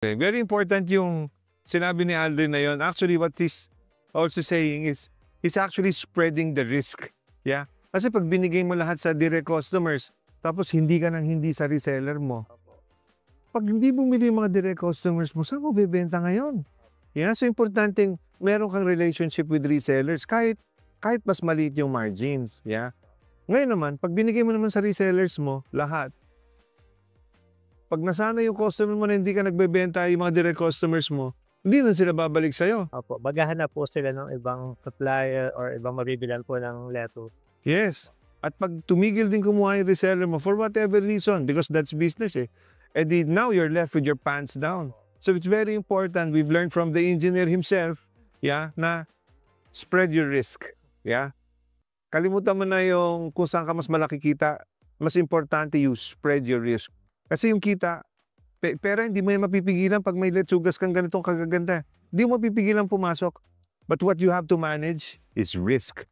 Okay, very important yung sinabi ni Aldrin na yun. Actually, what he's also saying is, he's actually spreading the risk. Yeah? Kasi pag binigay mo lahat sa direct customers, tapos hindi ka nang hindi sa reseller mo, pag hindi bumili yung mga direct customers mo, saan mo bebenta ngayon? Yeah? So, importanteng meron kang relationship with resellers kahit mas maliit yung margins. Yeah? Ngayon naman, pag binigay mo naman sa resellers mo, lahat, pag nasana yung customer mo na hindi ka nagbebenta yung mga direct customers mo, hindi na sila babalik sa'yo. Opo, maghahanap po sila ng ibang supplier or ibang mabibilhan po ng lettuce. Yes. At pag tumigil din kumuha yung reseller mo for whatever reason, because that's business eh, edi now you're left with your pants down. So it's very important, we've learned from the engineer himself, yeah, na spread your risk. Yeah? Kalimutan mo na yung kung saan ka mas malaki kita, mas importante you spread your risk. Kasi yung kita, pera hindi mo yan mapipigilan pag may letsugas kang ganitong kagaganda. Hindi mo mapipigilan pumasok. But what you have to manage is risk.